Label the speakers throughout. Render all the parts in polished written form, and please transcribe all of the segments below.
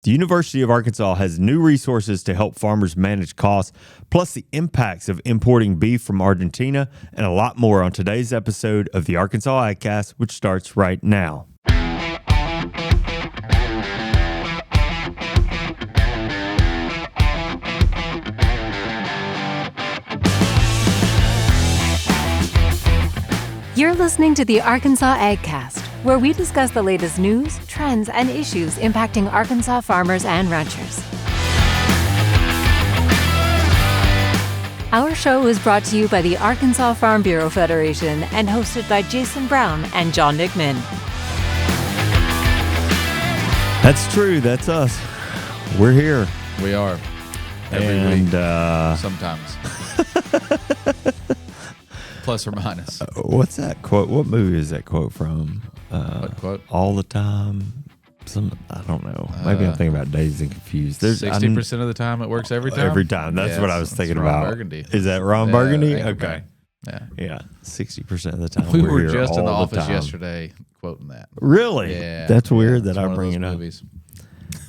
Speaker 1: The University of Arkansas has new resources to help farmers manage costs, plus the impacts of importing beef from Argentina, and a lot more on today's episode of the Arkansas AgCast, which starts right now.
Speaker 2: You're listening to the Arkansas AgCast, where we discuss the latest news, trends, and issues impacting Arkansas farmers and ranchers. Our show is brought to you by the Arkansas Farm Bureau Federation and hosted by Jason Brown and John Nickman.
Speaker 1: That's true. That's us. We're here.
Speaker 3: We are. Every week. Sometimes. Plus or minus.
Speaker 1: What's that quote? What movie is that quote from?
Speaker 3: What quote?
Speaker 1: All the time. I don't know. Maybe I'm thinking about Dazed and Confused.
Speaker 3: 60% of the time it works every time?
Speaker 1: Every time. That's what I was thinking about.
Speaker 3: Ron Burgundy.
Speaker 1: Is that Ron Burgundy? Okay.
Speaker 3: Yeah.
Speaker 1: 60% of the time.
Speaker 3: We
Speaker 1: we're
Speaker 3: were
Speaker 1: here
Speaker 3: just in the
Speaker 1: all
Speaker 3: office
Speaker 1: time.
Speaker 3: yesterday quoting that.
Speaker 1: Really?
Speaker 3: Yeah.
Speaker 1: That's weird
Speaker 3: It's
Speaker 1: that I'm
Speaker 3: one of those
Speaker 1: bringing it up.
Speaker 3: movies.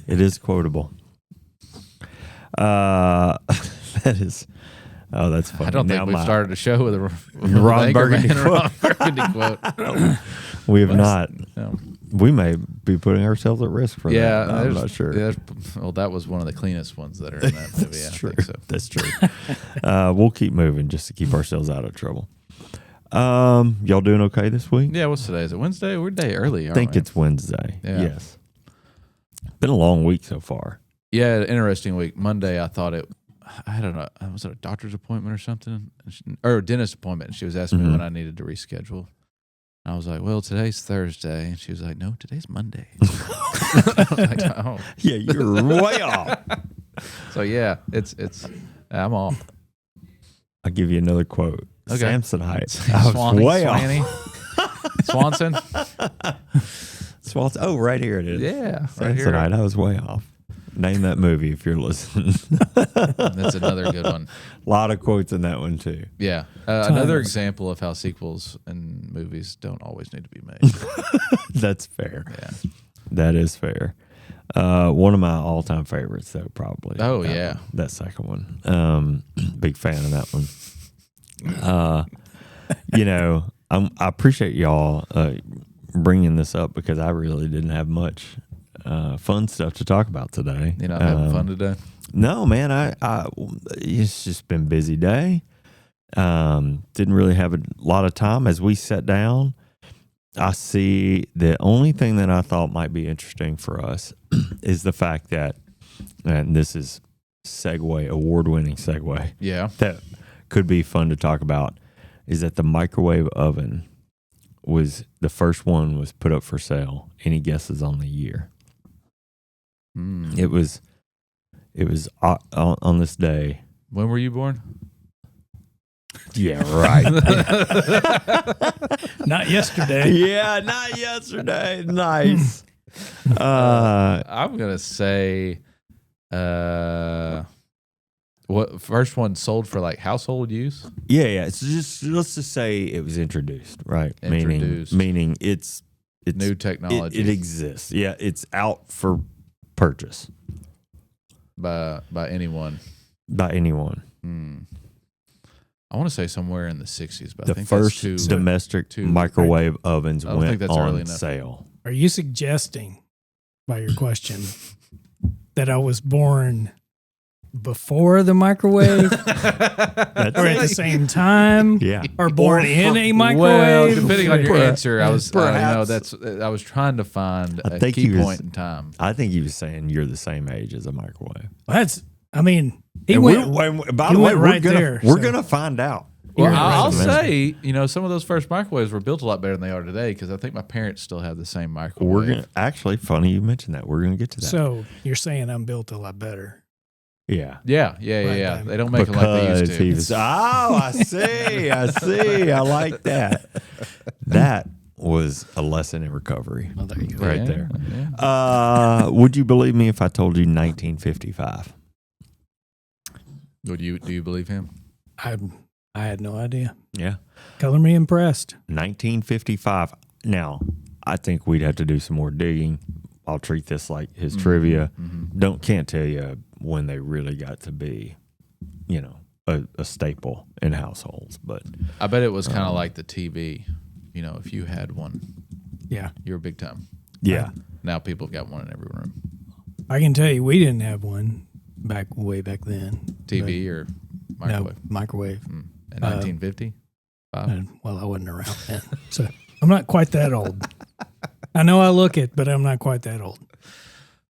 Speaker 1: It is quotable. That is. Oh, that's funny.
Speaker 3: I don't think we've started a show with a
Speaker 1: Ron Burgundy
Speaker 3: Ron Burgundy quote.
Speaker 1: We have not.
Speaker 3: No.
Speaker 1: We may be putting ourselves at risk for
Speaker 3: Yeah,
Speaker 1: that. I'm not sure.
Speaker 3: Well, that was one of the cleanest ones that are in that movie.
Speaker 1: That's
Speaker 3: I
Speaker 1: true.
Speaker 3: think so.
Speaker 1: That's true. We'll keep moving just to keep ourselves out of trouble. Y'all doing okay this week?
Speaker 3: Yeah, what's today? Is it Wednesday? We're a day early, aren't
Speaker 1: I think
Speaker 3: we?
Speaker 1: it's Wednesday.
Speaker 3: Yeah.
Speaker 1: Yes. Been a long week so far.
Speaker 3: Yeah, interesting week. Monday, I thought I don't know, was it a doctor's appointment or something? Or a dentist appointment. And she was asking me when I needed to reschedule. I was like, well, today's Thursday. And she was like, no, today's Monday. I was like, oh.
Speaker 1: Yeah, you're way off.
Speaker 3: So, yeah, I'm off.
Speaker 1: I'll give you another quote.
Speaker 3: Okay.
Speaker 1: Samsonite. I was way off.
Speaker 3: Swanson?
Speaker 1: Swanson. Oh, right here it is.
Speaker 3: Yeah. Right here.
Speaker 1: Samsonite. I was way off. Name that movie if you're listening.
Speaker 3: That's another good one.
Speaker 1: A lot of quotes in that one, too.
Speaker 3: Yeah. Another example of how sequels and movies don't always need to be made.
Speaker 1: That's fair.
Speaker 3: Yeah.
Speaker 1: That is fair. One of my all-time favorites, though, probably.
Speaker 3: Oh, yeah.
Speaker 1: That second one. Big fan of that one. I appreciate y'all bringing this up because I really didn't have much fun stuff to talk about today.
Speaker 3: You're not having fun today?
Speaker 1: No, man. It's just been a busy day. Didn't really have a lot of time. As we sat down, I see the only thing that I thought might be interesting for us is the fact that, and this is award-winning segue.
Speaker 3: Yeah.
Speaker 1: That could be fun to talk about, is that the microwave oven the first one was put up for sale. Any guesses on the year? It was on this day.
Speaker 3: When were you born?
Speaker 1: Yeah, right.
Speaker 4: Not yesterday.
Speaker 1: Yeah, not yesterday. Nice.
Speaker 3: I'm gonna say, what first one sold for like household use?
Speaker 1: Yeah. It's let's just say it was introduced, right?
Speaker 3: Introduced.
Speaker 1: Meaning it's
Speaker 3: New technology.
Speaker 1: It exists. Yeah, it's out for purchase
Speaker 3: by anyone.
Speaker 1: By anyone.
Speaker 3: I want to say somewhere in the 60s, but I
Speaker 1: The
Speaker 3: think
Speaker 1: first
Speaker 3: that's
Speaker 1: domestic microwave ovens
Speaker 3: I don't think
Speaker 1: went
Speaker 3: that's early
Speaker 1: on
Speaker 3: enough.
Speaker 1: sale.
Speaker 4: Are you suggesting, by your question, that I was born before the microwave, or at the same time,
Speaker 1: Yeah.
Speaker 4: or born in a microwave?
Speaker 3: Well, depending on your
Speaker 1: Perhaps.
Speaker 3: answer, I was
Speaker 1: Perhaps.
Speaker 3: I was trying to find
Speaker 1: I
Speaker 3: a
Speaker 1: think
Speaker 3: key
Speaker 1: he was-
Speaker 3: point in time.
Speaker 1: I think he was saying you're the same age as a microwave.
Speaker 4: He
Speaker 1: And
Speaker 4: went.
Speaker 1: by
Speaker 4: he
Speaker 1: the way,
Speaker 4: went right
Speaker 1: we're
Speaker 4: there,
Speaker 1: We're
Speaker 4: so-
Speaker 1: gonna find out.
Speaker 3: Well,
Speaker 1: Here in
Speaker 3: I'll
Speaker 1: just a minute.
Speaker 3: say, some of those first microwaves were built a lot better than they are today because I think my parents still have the same microwave.
Speaker 1: We're gonna actually. Funny you mentioned that. We're gonna get to that.
Speaker 4: So you're saying I'm built a lot better?
Speaker 1: yeah.
Speaker 3: Yeah.
Speaker 4: Right,
Speaker 3: They don't make them like they used to.
Speaker 1: he was. Oh, I see. I like that. That was a lesson in recovery.
Speaker 4: Well, there you go.
Speaker 1: Right
Speaker 3: Yeah,
Speaker 1: there.
Speaker 3: yeah.
Speaker 1: Would you believe me if I told you 1955?
Speaker 3: Do you believe him?
Speaker 4: I had no idea.
Speaker 1: Yeah.
Speaker 4: Color me impressed.
Speaker 1: 1955. Now, I think we'd have to do some more digging. I'll treat this like his trivia. can't tell you when they really got to be, a staple in households. But
Speaker 3: I bet it was kind of like the TV. If you had one,
Speaker 4: Yeah.
Speaker 3: you were big time.
Speaker 1: yeah,
Speaker 3: Now people have got one in every room.
Speaker 4: I can tell you we didn't have one way back then.
Speaker 3: TV or microwave.
Speaker 4: No, microwave.
Speaker 3: In 1950?
Speaker 4: Well, I wasn't around then. So I'm not quite that old. I know I look it, but I'm not quite that old.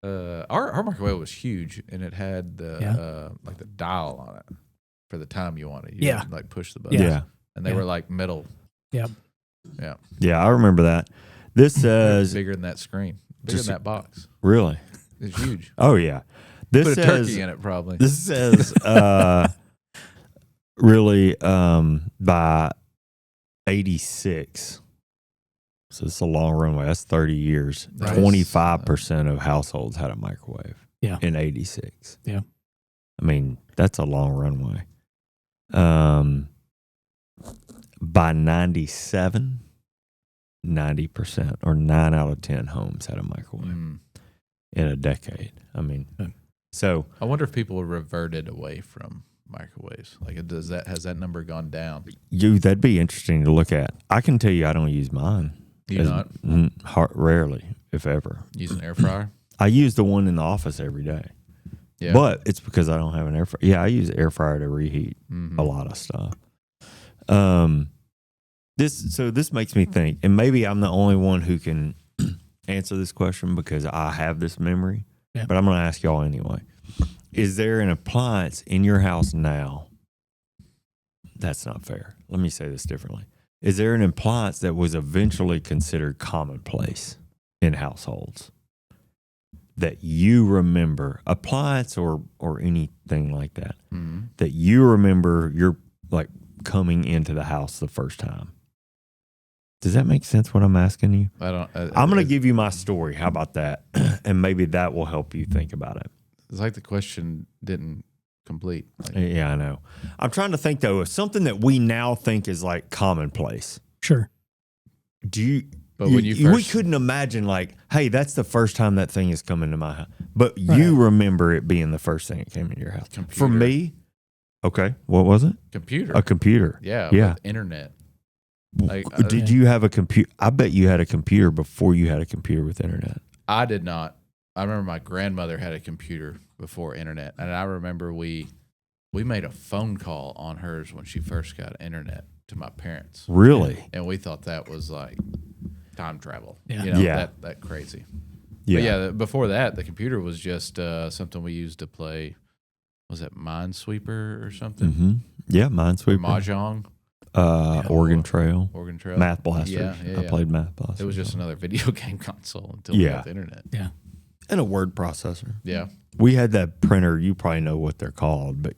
Speaker 3: Our microwave was huge, and it had the like the dial on it for the time you wanted. You would, like push the button.
Speaker 1: yeah.
Speaker 3: And they were like metal.
Speaker 4: Yep.
Speaker 3: Yeah.
Speaker 1: Yeah, I remember that. This says
Speaker 3: Bigger than that screen. Bigger than that box.
Speaker 1: really.
Speaker 3: It's huge.
Speaker 1: Oh yeah. This
Speaker 3: Put a
Speaker 1: says
Speaker 3: turkey in it probably.
Speaker 1: this says really by 86. So it's a long runway. That's 30 years.
Speaker 3: Nice.
Speaker 1: 25% of households had a microwave.
Speaker 4: Yeah.
Speaker 1: In 86.
Speaker 4: Yeah.
Speaker 1: I mean, that's a long runway. By 97, 90% or 9 out of 10 homes had a microwave in a decade. I mean, so
Speaker 3: I wonder if people reverted away from microwaves. Like, has that number gone down?
Speaker 1: that'd be interesting to look at. I can tell you, I don't use mine.
Speaker 3: You not
Speaker 1: Rarely, if ever.
Speaker 3: use an air fryer?
Speaker 1: I use the one in the office every day.
Speaker 3: Yeah.
Speaker 1: But it's because I don't have an air fryer. Yeah, I use air fryer to reheat a lot of stuff. This makes me think, and maybe I'm the only one who can answer this question because I have this memory, but I'm going to ask y'all anyway. Is there an appliance in your house now? That's not fair. Let me say this differently. Is there an appliance that was eventually considered commonplace in households that you remember, appliance or anything like that, that you remember you're like coming into the house the first time? Does that make sense what I'm asking you?
Speaker 3: I don't.
Speaker 1: I'm going to give you my story. How about that? And maybe that will help you think about it.
Speaker 3: It's like the question didn't complete. Like,
Speaker 1: Yeah, I know. I'm trying to think, though, of something that we now think is like commonplace.
Speaker 4: Sure.
Speaker 1: Do you?
Speaker 3: But when you
Speaker 1: we
Speaker 3: first-
Speaker 1: couldn't imagine like, hey, that's the first time that thing has come into my house. But you remember it being the first thing that came into your house.
Speaker 3: Computer.
Speaker 1: For me, okay, what was it?
Speaker 3: computer.
Speaker 1: A computer.
Speaker 3: Yeah.
Speaker 1: Yeah.
Speaker 3: With internet. Like,
Speaker 1: Did you have a computer? I bet you had a computer before you had a computer with internet.
Speaker 3: I did not. I remember my grandmother had a computer before internet, and I remember we made a phone call on hers when she first got internet to my parents.
Speaker 1: Really?
Speaker 3: And we thought that was like time travel.
Speaker 4: Yeah.
Speaker 1: Yeah.
Speaker 3: That crazy.
Speaker 1: Yeah.
Speaker 3: But yeah, before that, the computer was just something we used to play. Was it Minesweeper or something?
Speaker 1: Mm-hmm. Yeah, Minesweeper.
Speaker 3: Mahjong,
Speaker 1: Oregon Trail.
Speaker 3: Oregon Trail,
Speaker 1: Math Blasters.
Speaker 3: Yeah.
Speaker 1: I played Math Blasters.
Speaker 3: It was just another video game console until we got the internet.
Speaker 4: Yeah.
Speaker 1: And a word processor.
Speaker 3: Yeah.
Speaker 1: We had that printer. You probably know what they're called, but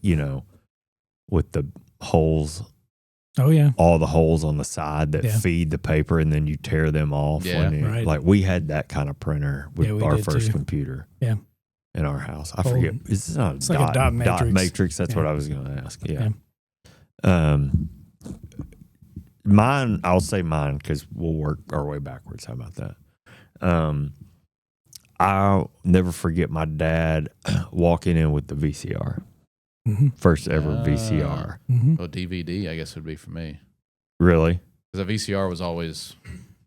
Speaker 1: with the holes,
Speaker 4: Oh, yeah.
Speaker 1: all the holes on the side that
Speaker 4: Yeah.
Speaker 1: feed the paper, and then you tear them off.
Speaker 3: Yeah,
Speaker 4: right.
Speaker 1: Like we had that kind of printer with
Speaker 4: Yeah, we
Speaker 1: our
Speaker 4: did
Speaker 1: first
Speaker 4: too.
Speaker 1: computer.
Speaker 4: Yeah.
Speaker 1: In our house, I
Speaker 4: Oh,
Speaker 1: forget. It's not
Speaker 4: it's like a dot matrix.
Speaker 1: That's
Speaker 4: Yeah.
Speaker 1: what I was going to ask. Yeah. Mine. I'll say mine because we'll work our way backwards. How about that? I'll never forget my dad walking in with the VCR.
Speaker 4: Mm-hmm.
Speaker 1: First ever VCR.
Speaker 4: Mm-hmm.
Speaker 3: Well, DVD, I guess, would be for me.
Speaker 1: Really?
Speaker 3: Because a VCR was always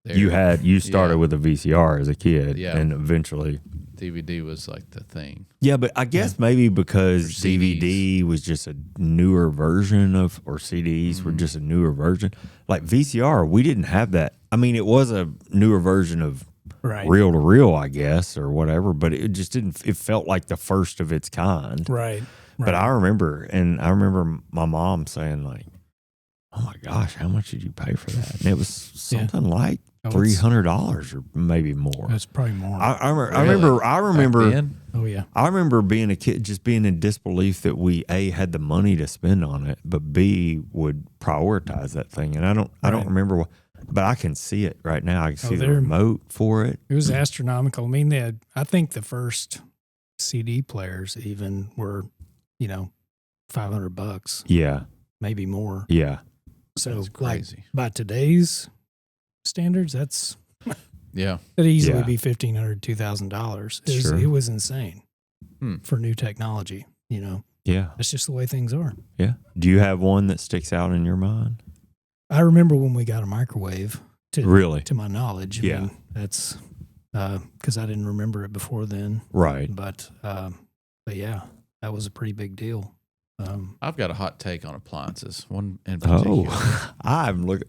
Speaker 3: there.
Speaker 1: You started
Speaker 3: Yeah.
Speaker 1: with a VCR as a kid,
Speaker 3: Yeah.
Speaker 1: and eventually.
Speaker 3: DVD was like the thing.
Speaker 1: Yeah, but I guess maybe because
Speaker 3: Or CDs.
Speaker 1: DVD was just a newer version of, or CDs were just a newer version. Like VCR, we didn't have that. I mean, it was a newer version of
Speaker 4: Right.
Speaker 1: reel to reel, I guess, or whatever, but it just didn't, it felt like the first of its kind.
Speaker 4: Right.
Speaker 1: But I remember my mom saying like, "Oh my gosh, how much did you pay for that?" And it was something like $300 or maybe more.
Speaker 4: That's probably more.
Speaker 1: I
Speaker 3: Really?
Speaker 1: remember.
Speaker 3: Back then?
Speaker 4: Oh, yeah.
Speaker 1: I remember being a kid, just being in disbelief that we A, had the money to spend on it, but B, would prioritize that thing. And I don't remember what, but I can see it right now. I can see the remote for it.
Speaker 4: It was astronomical. I mean, I think the first CD players even were, $500,
Speaker 1: Yeah.
Speaker 4: maybe more.
Speaker 1: Yeah.
Speaker 4: So,
Speaker 3: That's crazy.
Speaker 4: by today's standards, that'd
Speaker 3: Yeah.
Speaker 4: easily
Speaker 1: Yeah.
Speaker 4: be $1,500, $2,000.
Speaker 1: Sure.
Speaker 4: It was insane. for new technology.
Speaker 1: Yeah.
Speaker 4: That's just the way things are.
Speaker 1: Yeah. Do you have one that sticks out in your mind?
Speaker 4: I remember when we got a microwave.
Speaker 1: Really?
Speaker 4: To my knowledge. I mean, that's because I didn't remember it before then.
Speaker 1: Right.
Speaker 4: But yeah, that was a pretty big deal.
Speaker 3: I've got a hot take on appliances. One in particular.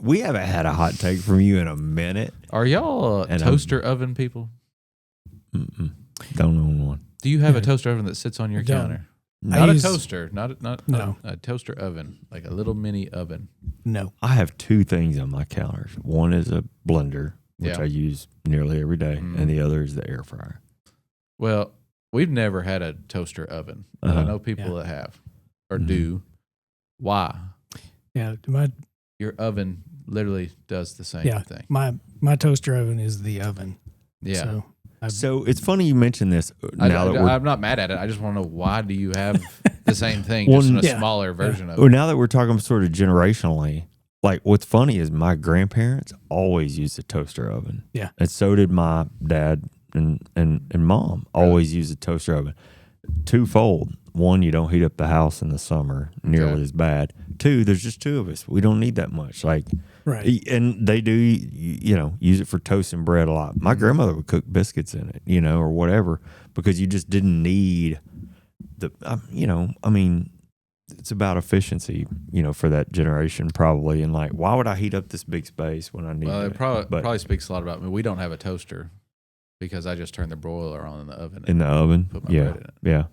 Speaker 1: We haven't had a hot take from you in a minute.
Speaker 3: Are y'all toaster oven people?
Speaker 1: Mm-mm. Don't own one.
Speaker 3: Do you have a toaster oven that sits on your counter? Not a toaster, not a toaster oven, like a little mini oven.
Speaker 4: No.
Speaker 1: I have two things on my counters. One is a blender, which I use nearly every day, and the other is the air fryer.
Speaker 3: Well, we've never had a toaster oven. But I know people that have or do. Why?
Speaker 4: Yeah,
Speaker 3: your oven literally does the same thing.
Speaker 4: My toaster oven is the oven.
Speaker 3: Yeah.
Speaker 1: So it's funny you mentioned this.
Speaker 3: I'm not mad at it. I just want to know, why do you have the same thing, just in a smaller version of it?
Speaker 1: Well, now that we're talking sort of generationally, like what's funny is my grandparents always used a toaster oven.
Speaker 4: Yeah.
Speaker 1: And so did my dad and mom always used a toaster oven. Twofold. One, you don't heat up the house in the summer nearly as bad. Two, there's just two of us. We don't need that much. Like,
Speaker 4: right.
Speaker 1: And they do, use it for toasting bread a lot. My grandmother would cook biscuits in it, or whatever, because you just didn't need it's about efficiency, for that generation probably. And like, why would I heat up this big space when I need it?
Speaker 3: It probably speaks a lot about me. We don't have a toaster because I just turn the broiler on in the oven.
Speaker 1: In the oven?
Speaker 3: Put my bread in it.
Speaker 1: Yeah.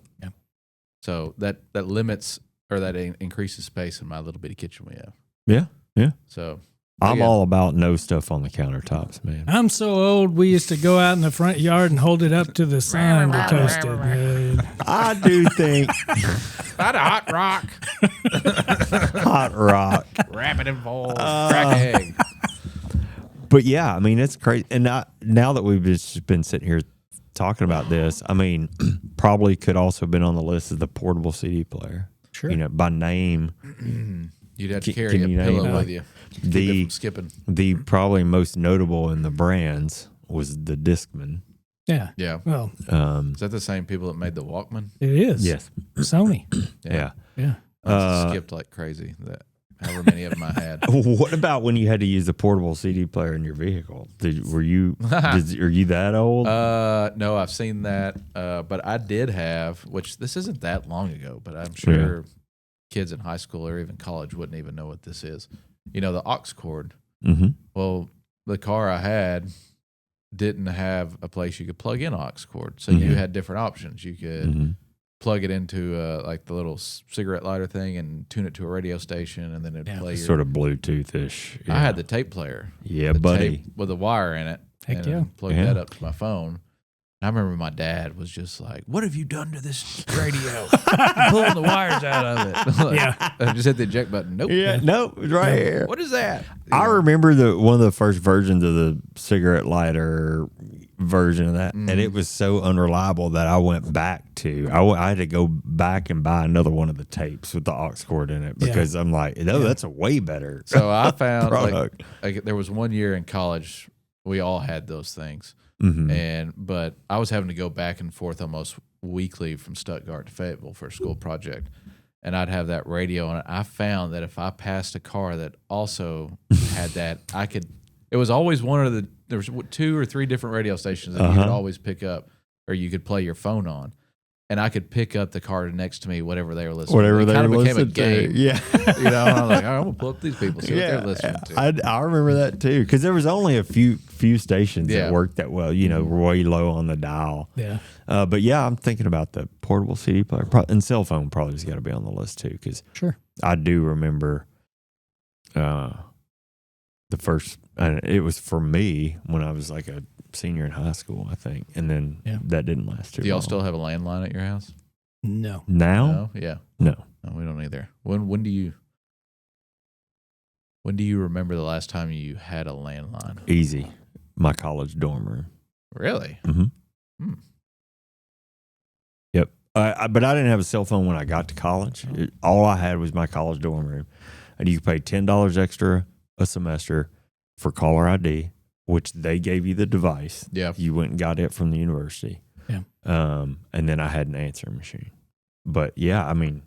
Speaker 3: So that limits or that increases space in my little bitty kitchen we have.
Speaker 1: Yeah. Yeah.
Speaker 3: So
Speaker 1: I'm all about no stuff on the countertops, man.
Speaker 4: I'm so old. We used to go out in the front yard and hold it up to the sun to toast it. Man.
Speaker 1: I do think
Speaker 3: that hot rock.
Speaker 1: Hot rock.
Speaker 3: Wrap it in foil. Crack an egg.
Speaker 1: But yeah, I mean, it's crazy. And now that we've just been sitting here talking about this, I mean, probably could also have been on the list as the portable CD player.
Speaker 4: Sure.
Speaker 1: By name.
Speaker 3: You'd have to carry a pillow with you.
Speaker 1: The
Speaker 3: skipping.
Speaker 1: The probably most notable in the brands was the Discman.
Speaker 4: Yeah.
Speaker 3: Yeah.
Speaker 4: Well,
Speaker 3: is that the same people that made the Walkman?
Speaker 4: It is.
Speaker 1: Yes.
Speaker 4: Sony.
Speaker 1: Yeah.
Speaker 3: I skipped like crazy. However many of them I had.
Speaker 1: What about when you had to use a portable CD player in your vehicle? Are you that old?
Speaker 3: No, I've seen that. But I did have, which this isn't that long ago, but I'm sure kids in high school or even college wouldn't even know what this is. The aux cord.
Speaker 1: Mm-hmm.
Speaker 3: Well, the car I had didn't have a place you could plug in aux cord. So you had different options. You could plug it into like the little cigarette lighter thing and tune it to a radio station, and then it'd play
Speaker 1: sort of Bluetooth-ish.
Speaker 3: I had the tape player.
Speaker 1: Yeah, buddy.
Speaker 3: Tape with a wire in it.
Speaker 4: Heck
Speaker 3: and plugged that up to my phone. I remember my dad was just like, "What have you done to this radio? Pulling the wires out of it." I just hit the eject button. Nope.
Speaker 1: Yeah, nope. It's right here.
Speaker 3: What is that?
Speaker 1: I remember one of the first versions of the cigarette lighter version of that, and it was so unreliable that I went back to. I had to go back and buy another one of the tapes with the aux cord in it because I'm like, no, that's a way better.
Speaker 3: So I found like there was one year in college we all had those things. But I was having to go back and forth almost weekly from Stuttgart to Fayetteville for a school project, and I'd have that radio on it. I found that if I passed a car that also had that, I could. It was always there was 2 or 3 different radio stations that you could always pick up, or you could play your phone on, and I could pick up the car next to me, whatever they were listening.
Speaker 1: Whatever they were
Speaker 3: became a
Speaker 1: listening
Speaker 3: game.
Speaker 1: to. Yeah,
Speaker 3: and I'm like, I'm gonna pull up these people, see what they're listening to.
Speaker 1: I remember that too, because there was only a few stations that worked that well. Way low on the dial.
Speaker 4: Yeah.
Speaker 1: But yeah, I'm thinking about the portable CD player and cell phone probably has got to be on the list too, because I do remember the first. It was for me when I was like a senior in high school, I think, and then that didn't last too long.
Speaker 3: Do y'all still have a landline at your house?
Speaker 4: No.
Speaker 1: Now?
Speaker 3: No? Yeah.
Speaker 1: No,
Speaker 3: we don't either. When do you remember the last time you had a landline?
Speaker 1: Easy. My college dorm room.
Speaker 3: Really?
Speaker 1: Mm-hmm. Yep. But I didn't have a cell phone when I got to college. All I had was my college dorm room, and you could pay $10 extra a semester for caller ID, which they gave you the device.
Speaker 3: Yeah.
Speaker 1: You went and got it from the university.
Speaker 4: Yeah.
Speaker 1: And then I had an answering machine. But yeah, I mean,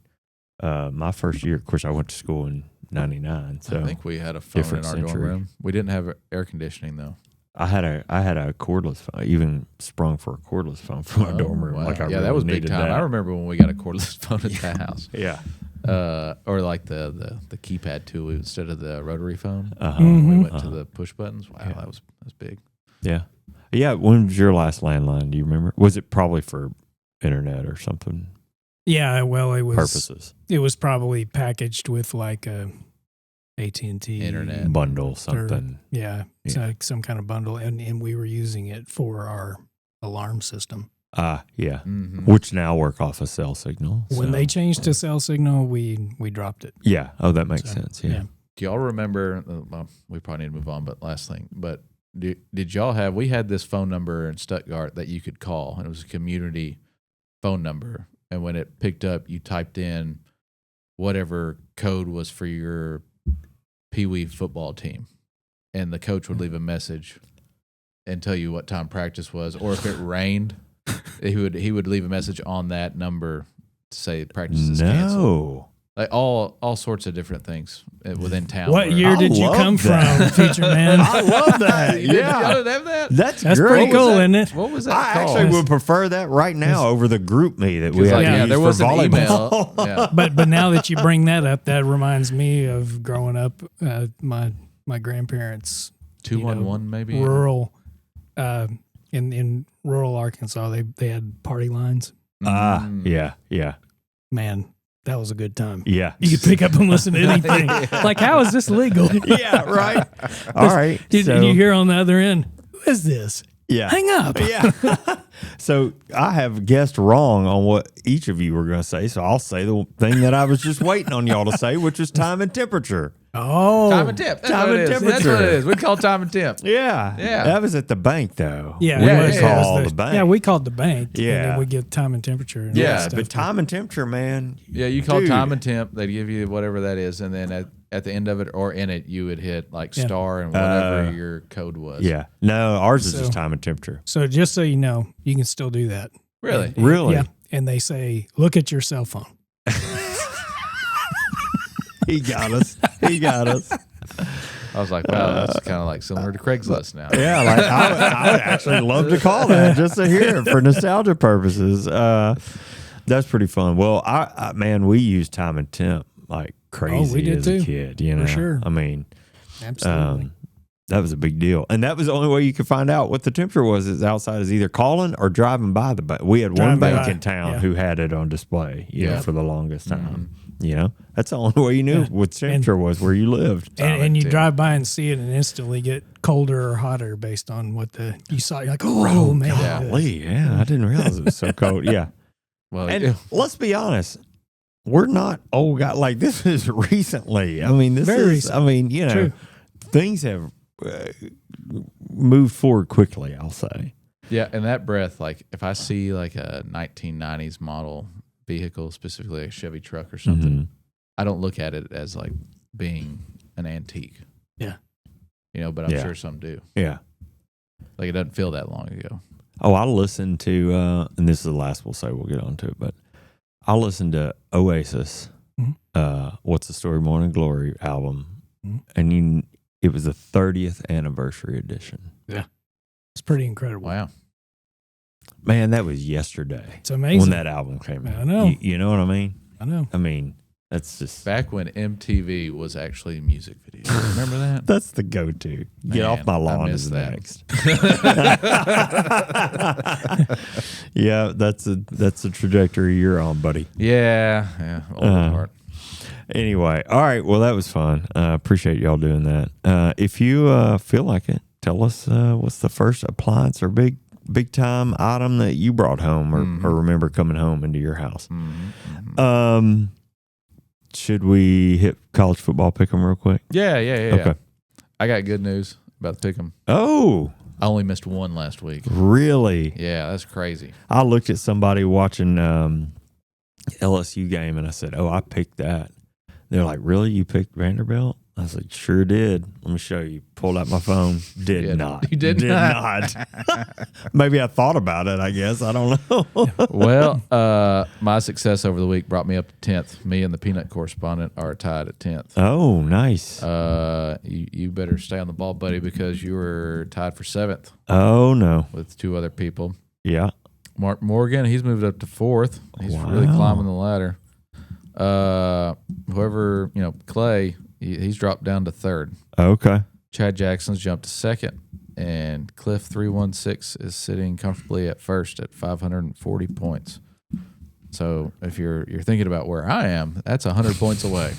Speaker 1: my first year, of course, I went to school in 99. So
Speaker 3: I think we had a phone in
Speaker 1: different
Speaker 3: our
Speaker 1: century.
Speaker 3: dorm room. We didn't have air conditioning though.
Speaker 1: I had a cordless phone. I even sprung for a cordless phone for my dorm room.
Speaker 3: Wow.
Speaker 1: Like I
Speaker 3: yeah,
Speaker 1: really
Speaker 3: that was big
Speaker 1: needed
Speaker 3: time.
Speaker 1: that.
Speaker 3: I remember when we got a cordless phone at that house.
Speaker 1: Yeah.
Speaker 3: Or like the keypad too instead of the rotary phone.
Speaker 4: Mhm.
Speaker 3: We went to the push buttons. Wow, that was big.
Speaker 1: Yeah. Yeah. When was your last landline? Do you remember? Was it probably for internet or something
Speaker 4: Yeah, well, it was
Speaker 1: purposes?
Speaker 4: It was probably packaged with like a AT&T
Speaker 3: Internet.
Speaker 1: Bundle, something.
Speaker 4: Yeah, it's
Speaker 1: Yeah.
Speaker 4: like some kind of bundle, and we were using it for our alarm system.
Speaker 1: Yeah.
Speaker 3: Mm-hmm.
Speaker 1: Which now work off a cell signal.
Speaker 4: When
Speaker 1: so-
Speaker 4: they changed to cell signal, we dropped it.
Speaker 1: Yeah. Oh, that makes
Speaker 4: So,
Speaker 1: sense. Yeah.
Speaker 3: Do y'all remember? Well, we probably need to move on, but last thing. But did y'all have? We had this phone number in Stuttgart that you could call, and it was a community phone number. And when it picked up, you typed in whatever code was for your Pee Wee football team, and the coach would leave a message and tell you what time practice was, or if it rained, he would leave a message on that number to say practice is canceled.
Speaker 1: No.
Speaker 3: Like all sorts of different things within town.
Speaker 4: What
Speaker 3: where-
Speaker 4: year
Speaker 1: I
Speaker 4: did you
Speaker 1: love
Speaker 4: come
Speaker 1: that.
Speaker 4: from, future man?
Speaker 1: I love that.
Speaker 3: Y'all
Speaker 1: Yeah.
Speaker 3: didn't have that?
Speaker 1: That's
Speaker 4: That's
Speaker 1: great.
Speaker 4: pretty
Speaker 3: What was
Speaker 4: cool,
Speaker 3: that-
Speaker 4: isn't it?
Speaker 3: What was that
Speaker 1: I
Speaker 3: called?
Speaker 1: actually would prefer that right now over the group me that we
Speaker 3: 'Cause,
Speaker 1: have
Speaker 3: like,
Speaker 1: to
Speaker 3: yeah,
Speaker 1: use
Speaker 3: there
Speaker 1: for
Speaker 3: was an
Speaker 1: volleyball.
Speaker 3: email. Yeah.
Speaker 4: But now that you bring that up, that reminds me of growing up. My grandparents,
Speaker 3: 211 maybe.
Speaker 4: rural, in rural Arkansas, they had party lines.
Speaker 3: Mm.
Speaker 1: Yeah.
Speaker 4: Man, that was a good time.
Speaker 1: Yeah.
Speaker 4: You could pick up and listen to anything. Like, how is this legal?
Speaker 1: Yeah, right. All right.
Speaker 4: Did
Speaker 1: so,
Speaker 4: you hear on the other end? Who is this?
Speaker 1: Yeah.
Speaker 4: Hang up.
Speaker 1: Yeah. So I have guessed wrong on what each of you were going to say. So I'll say the thing that I was just waiting on y'all to say, which was time and temperature.
Speaker 4: Oh,
Speaker 3: Time and temp. That's
Speaker 1: Time
Speaker 3: what
Speaker 1: and
Speaker 3: it is. That's
Speaker 1: temperature.
Speaker 3: what it is. We call time and temp.
Speaker 1: Yeah.
Speaker 3: Yeah.
Speaker 1: That was at the bank, though.
Speaker 4: Yeah,
Speaker 1: We
Speaker 3: yeah,
Speaker 1: didn't
Speaker 3: yeah,
Speaker 1: call
Speaker 4: it was
Speaker 1: the bank.
Speaker 4: Yeah, we called the bank.
Speaker 1: Yeah.
Speaker 4: and then we get time and temperature. And all
Speaker 3: Yeah,
Speaker 4: that stuff.
Speaker 1: But time and temperature, man.
Speaker 3: Yeah, you call
Speaker 1: Dude.
Speaker 3: time and temp. They give you whatever that is, and then at the end of it or in it, you would hit like
Speaker 4: Yeah.
Speaker 3: star and whatever your code was.
Speaker 1: Yeah. No, ours is
Speaker 4: So-
Speaker 1: just time and temperature.
Speaker 4: So just so you know, you can still do that.
Speaker 3: Really?
Speaker 1: Really?
Speaker 4: Yeah. And they say, look at your cell phone.
Speaker 1: He got us. He got us.
Speaker 3: I was like, wow, that's kind of like similar to Craigslist now.
Speaker 1: Yeah, like I would actually love to call that just to hear it for nostalgia purposes. That's pretty fun. Well, I man, we used time and temp like crazy
Speaker 4: did
Speaker 1: as a
Speaker 4: too.
Speaker 1: kid. You know,
Speaker 4: For sure.
Speaker 1: I mean,
Speaker 4: Absolutely.
Speaker 1: that was a big deal, and that was the only way you could find out what the temperature was. Is outside is either calling or driving by the bank. We had one
Speaker 4: Driving
Speaker 1: bank
Speaker 4: by,
Speaker 1: in town
Speaker 4: yeah.
Speaker 1: who had it on display. You know,
Speaker 3: Yeah.
Speaker 1: for the longest time. You know, that's the only way you knew
Speaker 4: Yeah.
Speaker 1: what temperature was where you lived.
Speaker 4: and you
Speaker 3: temp.
Speaker 4: drive by and see it and instantly get colder or hotter based on what you saw. You're like, oh, man.
Speaker 3: Yeah.
Speaker 1: Golly, yeah, I didn't realize it was so cold. Yeah.
Speaker 3: Well,
Speaker 1: And let's be honest, we're not old guys. Like this is recently. I mean, this
Speaker 4: Very
Speaker 1: is.
Speaker 4: recent.
Speaker 1: I mean, you know,
Speaker 4: True.
Speaker 1: things have moved forward quickly. I'll say.
Speaker 3: yeah, and that breath, like if I see like a 1990s model vehicle, specifically a Chevy truck or something,
Speaker 1: Mhm.
Speaker 3: I don't look at it as like being an antique.
Speaker 4: Yeah.
Speaker 3: You know, but I'm
Speaker 1: Yeah.
Speaker 3: sure some do.
Speaker 1: Yeah.
Speaker 3: Like it doesn't feel that long ago.
Speaker 1: Oh, I listened to, and this is the last we'll say. We'll get on to it, but I listened to Oasis.
Speaker 4: Mhm.
Speaker 1: What's the Story? Morning Glory album,
Speaker 4: Mhm.
Speaker 1: and it was the 30th anniversary edition.
Speaker 4: It's pretty incredible.
Speaker 3: Wow.
Speaker 1: Man, that was yesterday.
Speaker 4: It's amazing.
Speaker 1: When that album came
Speaker 4: I
Speaker 1: out.
Speaker 4: know.
Speaker 1: You know what I mean?
Speaker 4: I know.
Speaker 1: I mean, that's just
Speaker 3: Back when MTV was actually music videos. Remember that?
Speaker 1: that's the go-to. Get
Speaker 3: Man,
Speaker 1: off my
Speaker 3: I
Speaker 1: lawn
Speaker 3: miss
Speaker 1: is
Speaker 3: that.
Speaker 1: next. Yeah, that's a trajectory you're on, buddy.
Speaker 3: Yeah. Old heart.
Speaker 1: Anyway, all right. Well, that was fun. Appreciate y'all doing that. If you feel like it, tell us what's the first appliance or big time item that you brought home or remember coming home into your house. Should we hit college football pick'em real quick?
Speaker 3: Yeah.
Speaker 1: Okay.
Speaker 3: I got good news about the pick'em.
Speaker 1: Oh,
Speaker 3: I only missed one last week.
Speaker 1: really?
Speaker 3: Yeah, that's crazy.
Speaker 1: I looked at somebody watching LSU game and I said, "Oh, I picked that." They're like, "Really? You picked Vanderbilt?" I was like, sure did. Let me show you. Pulled out my phone. Did not.
Speaker 3: You did
Speaker 1: not. Maybe I thought about it, I guess. I don't know.
Speaker 3: Well, my success over the week brought me up to 10th. Me and the peanut correspondent are tied at 10th.
Speaker 1: Oh, nice.
Speaker 3: You better stay on the ball, buddy, because you were tied for 7th.
Speaker 1: Oh, no.
Speaker 3: With 2 other people.
Speaker 1: Yeah.
Speaker 3: Mark Morgan, he's moved up to 4th. He's really climbing the ladder. Whoever, Clay, he's dropped down to 3rd.
Speaker 1: Okay.
Speaker 3: Chad Jackson's jumped to 2nd. And Cliff 316 is sitting comfortably at 1st at 540 points. So if you're thinking about where I am, that's 100 points away.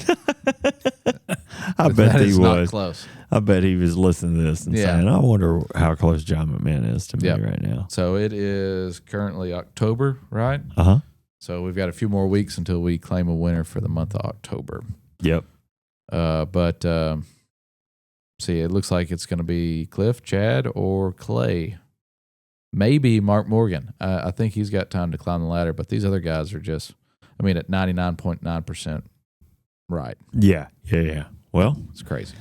Speaker 1: I bet he was.
Speaker 3: Not close.
Speaker 1: I bet he was listening to this and saying, I wonder how close John McMahon is to me right now.
Speaker 3: So it is currently October, right?
Speaker 1: Uh-huh.
Speaker 3: So we've got a few more weeks until we claim a winner for the month of October.
Speaker 1: Yep.
Speaker 3: See, it looks like it's going to be Cliff, Chad, or Clay. Maybe Mark Morgan. I think he's got time to climb the ladder, but these other guys are just, at 99.9% right.
Speaker 1: Yeah. Well,
Speaker 3: it's crazy.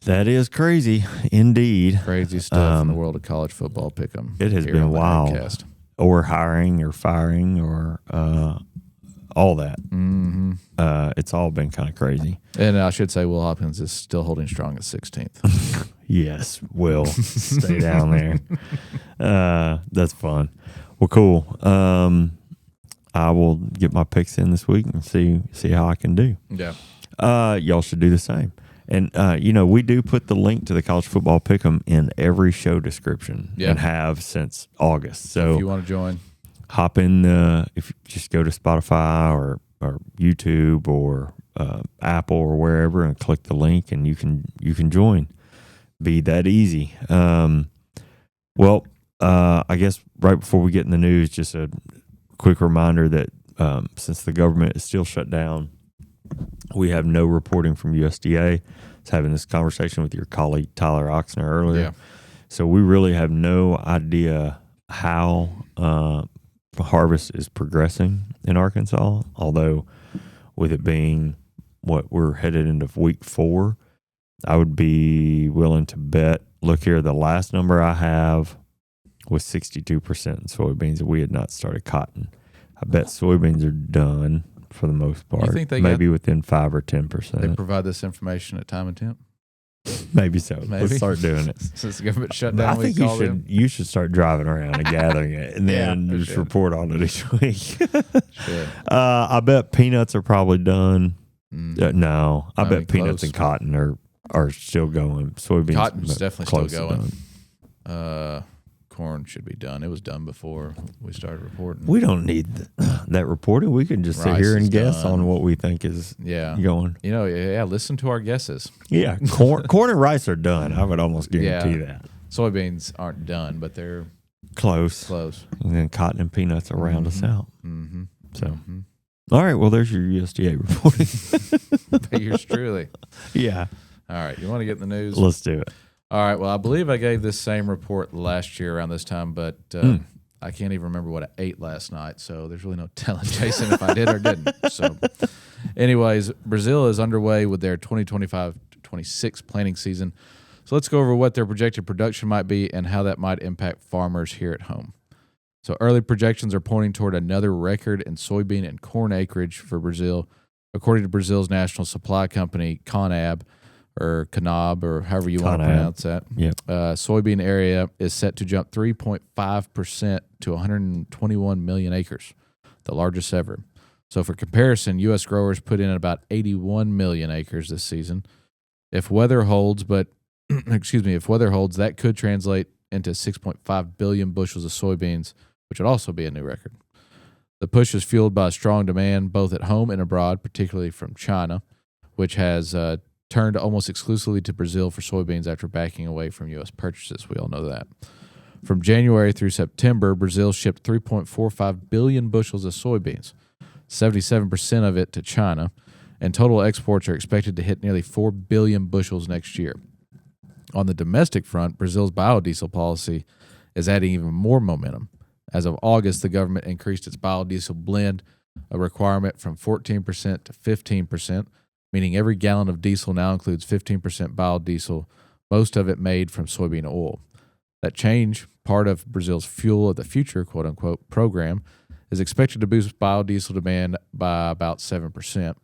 Speaker 1: That is crazy, indeed.
Speaker 3: Crazy stuff in the world of college football pick'em.
Speaker 1: It has been wild. AgCast. Or hiring or firing or all that.
Speaker 3: Mm-hmm.
Speaker 1: It's all been kind of crazy.
Speaker 3: And I should say Will Hopkins is still holding strong at 16th.
Speaker 1: Yes, Will. Stay down there. That's fun. Well, cool. I will get my picks in this week and see how I can do.
Speaker 3: Yeah.
Speaker 1: Y'all should do the same. And, we do put the link to the college football pick'em in every show description and have since August. So
Speaker 3: if you want to join,
Speaker 1: hop in, if you just go to Spotify or YouTube or Apple or wherever and click the link and you can join. Be that easy. I guess right before we get in the news, just a quick reminder that since the government is still shut down, we have no reporting from USDA. I was having this conversation with your colleague Tyler Oxner earlier.
Speaker 3: Yeah.
Speaker 1: So we really have no idea how harvest is progressing in Arkansas, although with it being we're headed into week 4, I would be willing to bet. Look here, the last number I have was 62% in soybeans, and we had not started cotton. I bet soybeans are done for the most part.
Speaker 3: You think they
Speaker 1: maybe within 5 or 10%.
Speaker 3: They provide this information at time and temp?
Speaker 1: Maybe so.
Speaker 3: Maybe.
Speaker 1: Let's start doing it.
Speaker 3: Since the government shut down,
Speaker 1: I think you should start driving around and gathering it, and then just report on it each week. I bet peanuts are probably done. No, I bet peanuts and cotton are still going. Soybeans,
Speaker 3: cotton's definitely still going. Corn should be done. It was done before we started reporting.
Speaker 1: We don't need that reporting. We can just sit here and guess on what we think is going.
Speaker 3: Listen to our guesses.
Speaker 1: Yeah, corn and rice are done. I would almost guarantee that.
Speaker 3: Soybeans aren't done, but they're
Speaker 1: close. And then cotton and peanuts will round us out.
Speaker 3: Mm-hmm.
Speaker 1: So, all right. Well, there's your USDA reporting.
Speaker 3: Yours truly.
Speaker 1: Yeah.
Speaker 3: All right. You want to get in the news?
Speaker 1: Let's do it.
Speaker 3: All right. Well, I believe I gave this same report last year around this time, but I can't even remember what I ate last night. So there's really no telling Jason if I did or didn't. So, anyways, Brazil is underway with their 2025-26 planting season. So let's go over what their projected production might be and how that might impact farmers here at home. So early projections are pointing toward another record in soybean and corn acreage for Brazil, according to Brazil's national supply company, CONAB, or CONAB, or however you want to pronounce that.
Speaker 1: Yep.
Speaker 3: Soybean area is set to jump 3.5% to 121 million acres, the largest ever. So for comparison, U.S. growers put in about 81 million acres this season. If weather holds, that could translate into 6.5 billion bushels of soybeans, which would also be a new record. The push is fueled by strong demand both at home and abroad, particularly from China, which has turned almost exclusively to Brazil for soybeans after backing away from U.S. purchases. We all know that. From January through September, Brazil shipped 3.45 billion bushels of soybeans, 77% of it to China, and total exports are expected to hit nearly 4 billion bushels next year. On the domestic front, Brazil's biodiesel policy is adding even more momentum. As of August, the government increased its biodiesel blend, a requirement from 14% to 15%, meaning every gallon of diesel now includes 15% biodiesel, most of it made from soybean oil. That change, part of Brazil's Fuel of the Future, quote-unquote, program, is expected to boost biodiesel demand by about 7%.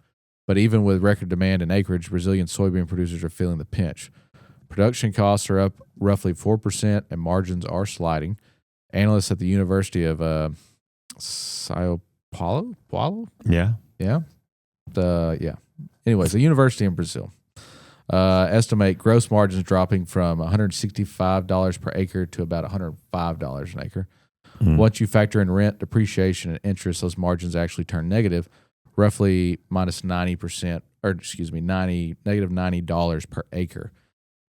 Speaker 3: But even with record demand and acreage, Brazilian soybean producers are feeling the pinch. Production costs are up roughly 4%, and margins are sliding. Analysts at the University of Sao Paulo?
Speaker 1: Yeah.
Speaker 3: Anyways, a university in Brazil estimate gross margins dropping from $165 per acre to about $105 an acre. Once you factor in rent, depreciation, and interest, those margins actually turn negative, roughly minus 90%, negative $90 per acre.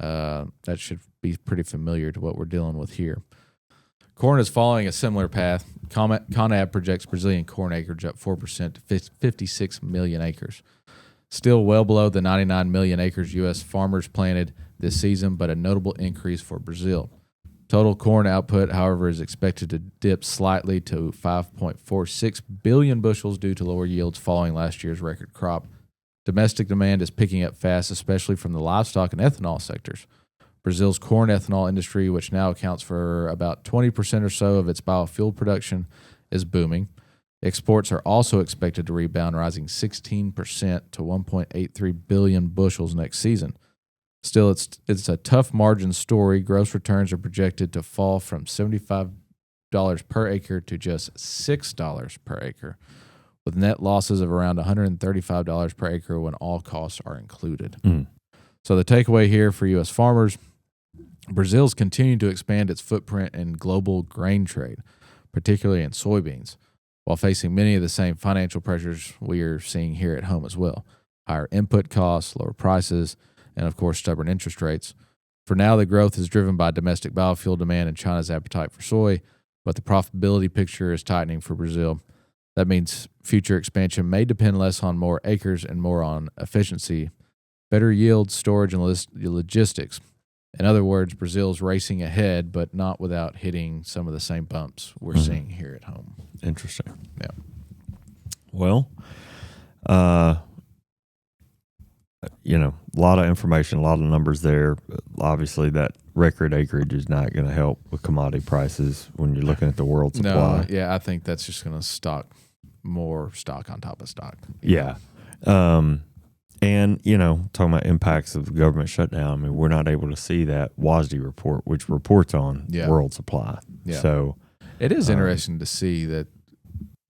Speaker 3: That should be pretty familiar to what we're dealing with here. Corn is following a similar path. CONAB projects Brazilian corn acreage up 4% to 56 million acres. Still well below the 99 million acres U.S. farmers planted this season, but a notable increase for Brazil. Total corn output, however, is expected to dip slightly to 5.46 billion bushels due to lower yields following last year's record crop. Domestic demand is picking up fast, especially from the livestock and ethanol sectors. Brazil's corn ethanol industry, which now accounts for about 20% or so of its biofuel production, is booming. Exports are also expected to rebound, rising 16% to 1.83 billion bushels next season. Still, it's a tough margin story. Gross returns are projected to fall from $75 per acre to just $6 per acre, with net losses of around $135 per acre when all costs are included. So the takeaway here for U.S. farmers, Brazil's continuing to expand its footprint in global grain trade, particularly in soybeans, while facing many of the same financial pressures we are seeing here at home as well. Higher input costs, lower prices, and of course, stubborn interest rates. For now, the growth is driven by domestic biofuel demand and China's appetite for soy, but the profitability picture is tightening for Brazil. That means future expansion may depend less on more acres and more on efficiency, better yield, storage, and logistics. In other words, Brazil's racing ahead, but not without hitting some of the same bumps we're seeing here at home.
Speaker 1: Interesting.
Speaker 3: Yeah.
Speaker 1: Well, a lot of information, a lot of numbers there. Obviously, that record acreage is not going to help with commodity prices when you're looking at the world supply.
Speaker 3: No, yeah, I think that's just going to stock more stock on top of stock.
Speaker 1: Yeah. And, talking about impacts of the government shutdown, I mean, we're not able to see that WASDE report, which reports on world supply.
Speaker 3: Yeah.
Speaker 1: So
Speaker 3: it is interesting to see that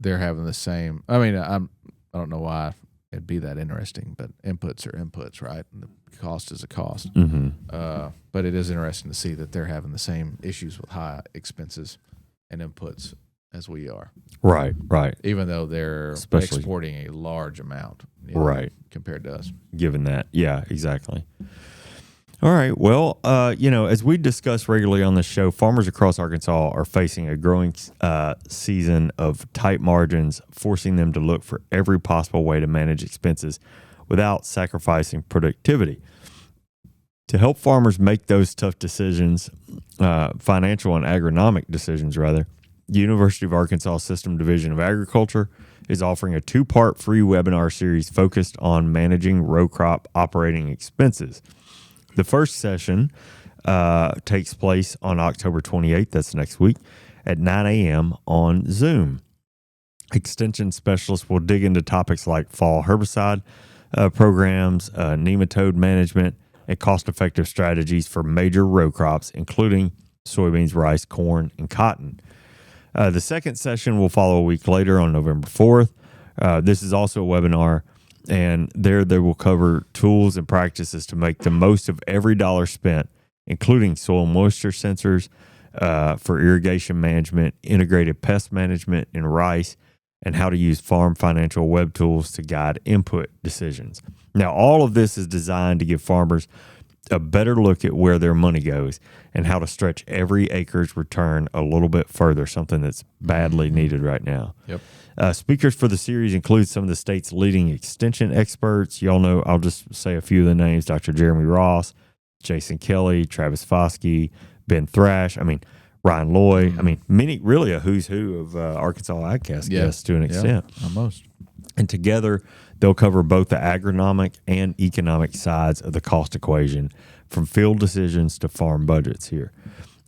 Speaker 3: they're having the same. I mean, I don't know why it'd be that interesting, but inputs are inputs, right? And the cost is a cost. But it is interesting to see that they're having the same issues with high expenses and inputs as we are.
Speaker 1: Right.
Speaker 3: Even though they're exporting a large amount, compared to us.
Speaker 1: Given that, yeah, exactly. All right. Well, as we discuss regularly on the show, farmers across Arkansas are facing a growing season of tight margins, forcing them to look for every possible way to manage expenses without sacrificing productivity. To help farmers make those tough decisions, financial and agronomic decisions, rather, the University of Arkansas System Division of Agriculture is offering a 2-part free webinar series focused on managing row crop operating expenses. The first session takes place on October 28th, that's next week, at 9 a.m. on Zoom. Extension specialists will dig into topics like fall herbicide programs, nematode management, and cost-effective strategies for major row crops, including soybeans, rice, corn, and cotton. The second session will follow a week later on November 4th. This is also a webinar, and there they will cover tools and practices to make the most of every dollar spent, including soil moisture sensors for irrigation management, integrated pest management in rice, and how to use farm financial web tools to guide input decisions. Now, all of this is designed to give farmers a better look at where their money goes and how to stretch every acre's return a little bit further, something that's badly needed right now.
Speaker 3: Yep.
Speaker 1: Speakers for the series include some of the state's leading extension experts. Y'all know, I'll just say a few of the names: Dr. Jeremy Ross, Jason Kelly, Travis Foskey, Ben Thrash, Ryan Loy. Many, really a who's who of Arkansas AgCast guests to an extent.
Speaker 3: Almost.
Speaker 1: And together, they'll cover both the agronomic and economic sides of the cost equation, from field decisions to farm budgets here.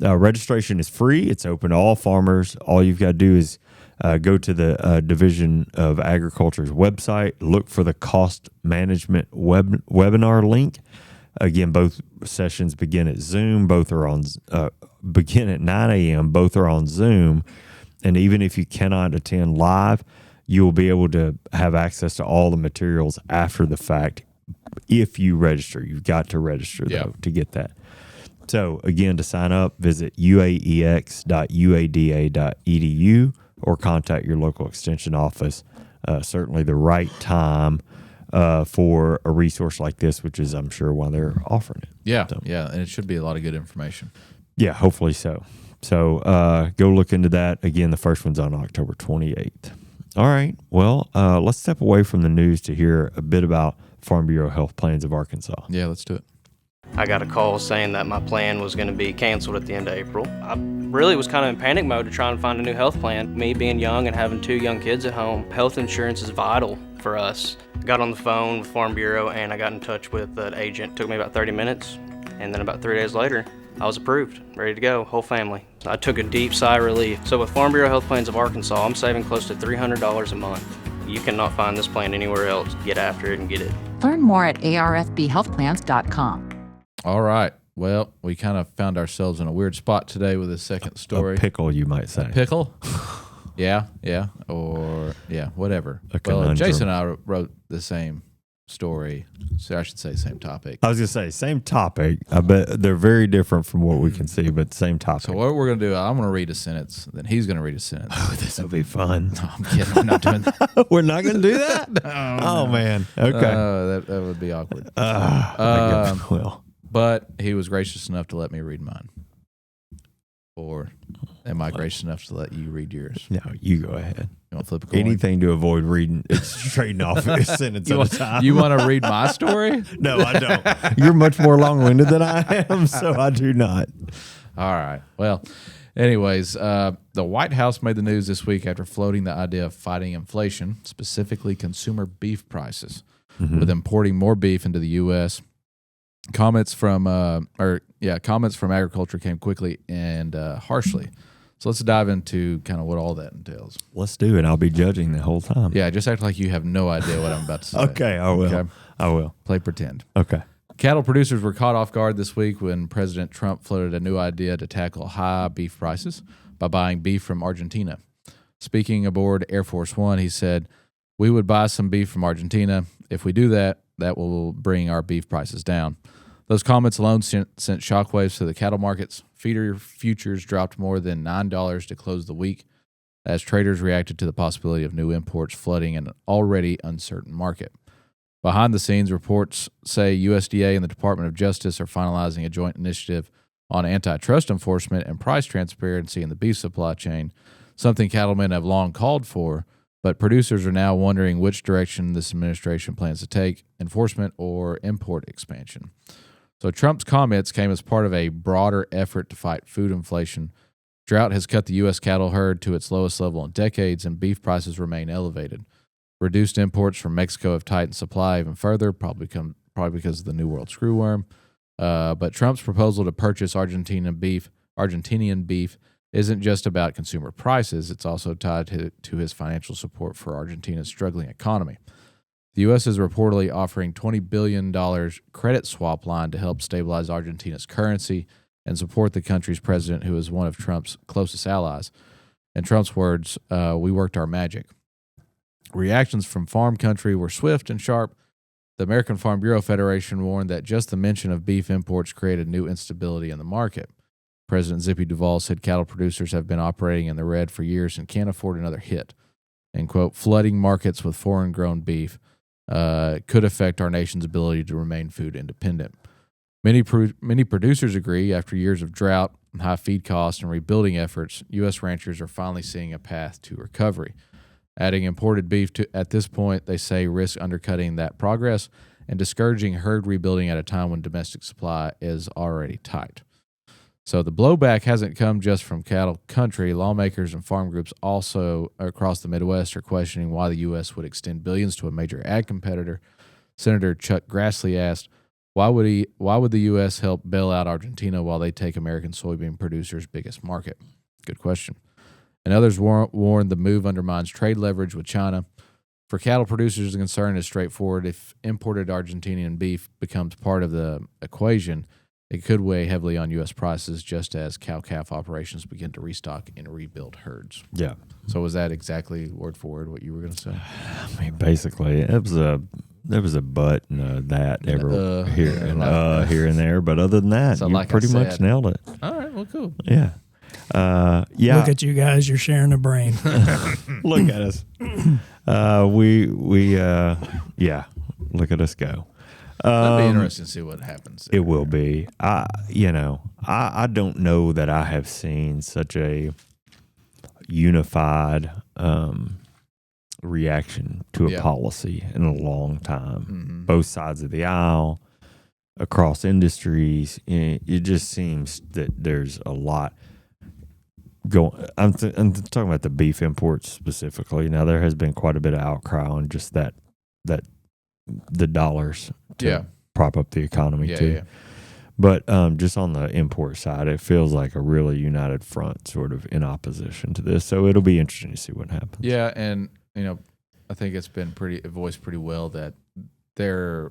Speaker 1: Registration is free. It's open to all farmers. All you've got to do is go to the Division of Agriculture's website, look for the cost management webinar link. Again, both sessions begin at Zoom. Both are on begin at 9 a.m. Both are on Zoom. And even if you cannot attend live, you will be able to have access to all the materials after the fact if you register. You've got to register, though, to get that. So, again, to sign up, visit uaex.uada.edu or contact your local extension office. Certainly the right time for a resource like this, which is, I'm sure, why they're offering it.
Speaker 3: Yeah, and it should be a lot of good information.
Speaker 1: Yeah, hopefully so. So go look into that. Again, the first one's on October 28th. All right, well, let's step away from the news to hear a bit about Farm Bureau Health Plans of Arkansas.
Speaker 3: Yeah, let's do it.
Speaker 5: I got a call saying that my plan was going to be canceled at the end of April. I really was kind of in panic mode to try and find a new health plan. Me being young and having 2 young kids at home, health insurance is vital for us. I got on the phone with Farm Bureau and I got in touch with an agent. It took me about 30 minutes, and then about 3 days later, I was approved, ready to go, whole family. I took a deep sigh of relief. So with Farm Bureau Health Plans of Arkansas, I'm saving close to $300 a month. You cannot find this plan anywhere else. Get after it and get it.
Speaker 6: Learn more at arfbhealthplans.com.
Speaker 3: All right. Well, we kind of found ourselves in a weird spot today with this second story.
Speaker 1: A pickle, you might say.
Speaker 3: Pickle? Yeah, or whatever.
Speaker 1: Conundrum.
Speaker 3: Jason and I wrote the same story, so I should say same topic.
Speaker 1: I was going to say, same topic. I bet they're very different from what we can see, but same topic.
Speaker 3: So what we're going to do, I'm going to read a sentence, then he's going to read a sentence.
Speaker 1: Oh, this will be fun.
Speaker 3: No, I'm kidding. We're not doing that.
Speaker 1: We're not going to do that?
Speaker 3: No.
Speaker 1: Man. Okay.
Speaker 3: That would be awkward.
Speaker 1: Well.
Speaker 3: But he was gracious enough to let me read mine. Or am I gracious enough to let you read yours?
Speaker 1: No, you go ahead.
Speaker 3: You want to flip a coin?
Speaker 1: Anything to avoid reading, it's straighting off a sentence at a time.
Speaker 3: You want to read my story?
Speaker 1: No, I don't. You're much more long-winded than I am, so I do not.
Speaker 3: All right. Well, anyways, the White House made the news this week after floating the idea of fighting inflation, specifically consumer beef prices, with importing more beef into the U.S. Comments from agriculture came quickly and harshly. So let's dive into kind of what all that entails.
Speaker 1: Let's do it. I'll be judging the whole time.
Speaker 3: Yeah, just act like you have no idea what I'm about to say.
Speaker 1: Okay, I will. Okay? I will.
Speaker 3: Play pretend.
Speaker 1: Okay.
Speaker 3: Cattle producers were caught off guard this week when President Trump floated a new idea to tackle high beef prices by buying beef from Argentina. Speaking aboard Air Force One, he said, "We would buy some beef from Argentina. If we do that, that will bring our beef prices down." Those comments alone sent shockwaves to the cattle markets. Feeder futures dropped more than $9 to close the week as traders reacted to the possibility of new imports flooding an already uncertain market. Behind the scenes, reports say USDA and the Department of Justice are finalizing a joint initiative on antitrust enforcement and price transparency in the beef supply chain, something cattlemen have long called for, but producers are now wondering which direction this administration plans to take, enforcement or import expansion. So Trump's comments came as part of a broader effort to fight food inflation. Drought has cut the U.S. cattle herd to its lowest level in decades, and beef prices remain elevated. Reduced imports from Mexico have tightened supply even further, probably because of the New World screwworm. But Trump's proposal to purchase Argentinian beef isn't just about consumer prices. It's also tied to his financial support for Argentina's struggling economy. The U.S. is reportedly offering $20 billion credit swap line to help stabilize Argentina's currency and support the country's president, who is one of Trump's closest allies. In Trump's words, "We worked our magic." Reactions from farm country were swift and sharp. The American Farm Bureau Federation warned that just the mention of beef imports created new instability in the market. President Zippy Duvall said cattle producers have been operating in the red for years and can't afford another hit. And, quote, "flooding markets with foreign-grown beef could affect our nation's ability to remain food independent." Many producers agree after years of drought, high feed costs, and rebuilding efforts, U.S. ranchers are finally seeing a path to recovery. Adding imported beef at this point, they say, risks undercutting that progress and discouraging herd rebuilding at a time when domestic supply is already tight. So the blowback hasn't come just from cattle country. Lawmakers and farm groups also across the Midwest are questioning why the U.S. would extend billions to a major ag competitor. Senator Chuck Grassley asked, why would the U.S. help bail out Argentina while they take American soybean producers' biggest market? Good question. And others warned the move undermines trade leverage with China. For cattle producers, the concern is straightforward. If imported Argentinian beef becomes part of the equation, it could weigh heavily on U.S. prices just as cow-calf operations begin to restock and rebuild herds.
Speaker 1: Yeah.
Speaker 3: So was that exactly word for word what you were going to say?
Speaker 1: I mean, basically, there was a but and a that here and there, but other than that,
Speaker 3: So
Speaker 1: you
Speaker 3: like I
Speaker 1: pretty much
Speaker 3: said-
Speaker 1: nailed it.
Speaker 3: All right, well, cool.
Speaker 1: Yeah. Yeah.
Speaker 4: Look at you guys. You're sharing a brain.
Speaker 1: Look at us. Yeah. Look at us go.
Speaker 3: That'd be interesting to see what happens.
Speaker 1: It will be. I don't know that I have seen such a unified reaction to a policy in a long time.
Speaker 3: Mm-hmm.
Speaker 1: Both sides of the aisle, across industries. It just seems that there's a lot going. I'm talking about the beef imports specifically. Now there has been quite a bit of outcry on just that the dollars to prop up the economy too.
Speaker 3: Yeah.
Speaker 1: But just on the import side, it feels like a really united front sort of in opposition to this. So it'll be interesting to see what happens.
Speaker 3: Yeah, and I think it's been voiced pretty well that the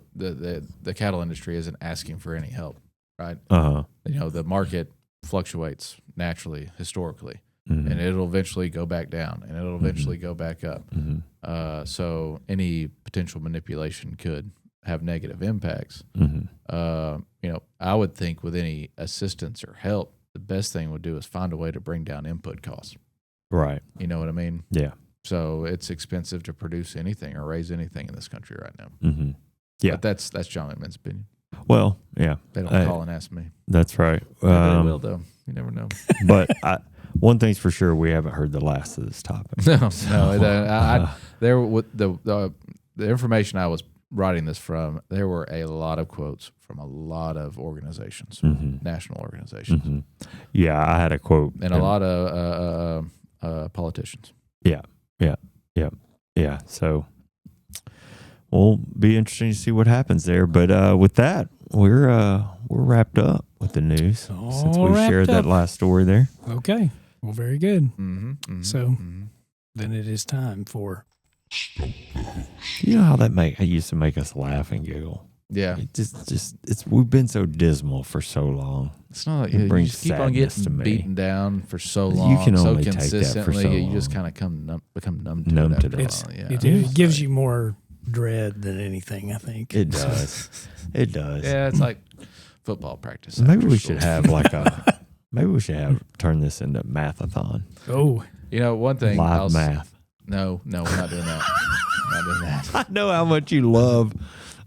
Speaker 3: cattle industry isn't asking for any help, right? The market fluctuates naturally, historically, and it'll eventually go back down, and it'll eventually go back up. So any potential manipulation could have negative impacts. I would think with any assistance or help, the best thing would do is find a way to bring down input costs.
Speaker 1: Right.
Speaker 3: You know what I mean?
Speaker 1: Yeah.
Speaker 3: So it's expensive to produce anything or raise anything in this country right now.
Speaker 1: Yeah.
Speaker 3: But that's John Whitman's opinion.
Speaker 1: Well, yeah.
Speaker 3: They don't call and ask me.
Speaker 1: That's right.
Speaker 3: Maybe they will, though. You never know.
Speaker 1: But one thing's for sure, we haven't heard the last of this topic.
Speaker 3: No. The information I was writing this from, there were a lot of quotes from a lot of organizations, national organizations.
Speaker 1: Yeah, I had a quote.
Speaker 3: And a lot of politicians.
Speaker 1: Yeah. So we'll be interesting to see what happens there. But with that, we're wrapped up with the news since we shared that last story there.
Speaker 4: Okay. Well, very good. So
Speaker 3: then
Speaker 4: it is time for.
Speaker 1: You know how it used to make us laugh and giggle.
Speaker 3: Yeah.
Speaker 1: We've been so dismal for so long.
Speaker 3: It's not like
Speaker 1: It
Speaker 3: you
Speaker 1: brings
Speaker 3: just keep on
Speaker 1: sadness
Speaker 3: getting
Speaker 1: to me.
Speaker 3: beaten down for so long.
Speaker 1: You can
Speaker 3: so
Speaker 1: only take that for
Speaker 3: consistently,
Speaker 1: so
Speaker 3: you just
Speaker 1: long.
Speaker 3: kind of become numb
Speaker 1: Numb
Speaker 3: to
Speaker 1: to
Speaker 3: it.
Speaker 1: that.
Speaker 3: After a while,
Speaker 4: It gives you more dread than anything, I think.
Speaker 1: It does. It does.
Speaker 3: Yeah, it's like football practice.
Speaker 1: Maybe
Speaker 3: after
Speaker 1: we
Speaker 3: school.
Speaker 1: should have turn this into mathathon.
Speaker 4: Oh,
Speaker 3: one thing.
Speaker 1: Live math.
Speaker 3: No, we're not doing that. We're not doing that.
Speaker 1: I know how much you love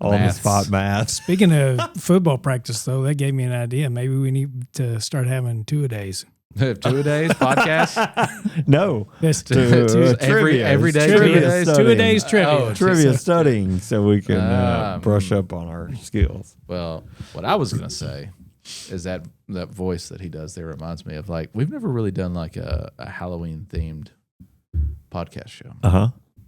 Speaker 1: on the spot math.
Speaker 4: speaking of football practice, though, that gave me an idea. Maybe we need to start having 2-a-days.
Speaker 3: 2-a-days podcast.
Speaker 1: No.
Speaker 4: That's
Speaker 3: every day,
Speaker 4: trivia. 2-a-days trivia.
Speaker 3: Oh,
Speaker 1: Trivia studying so we can brush up on our skills.
Speaker 3: Well, what I was gonna say is that voice that he does there reminds me of we've never really done like a Halloween themed podcast show.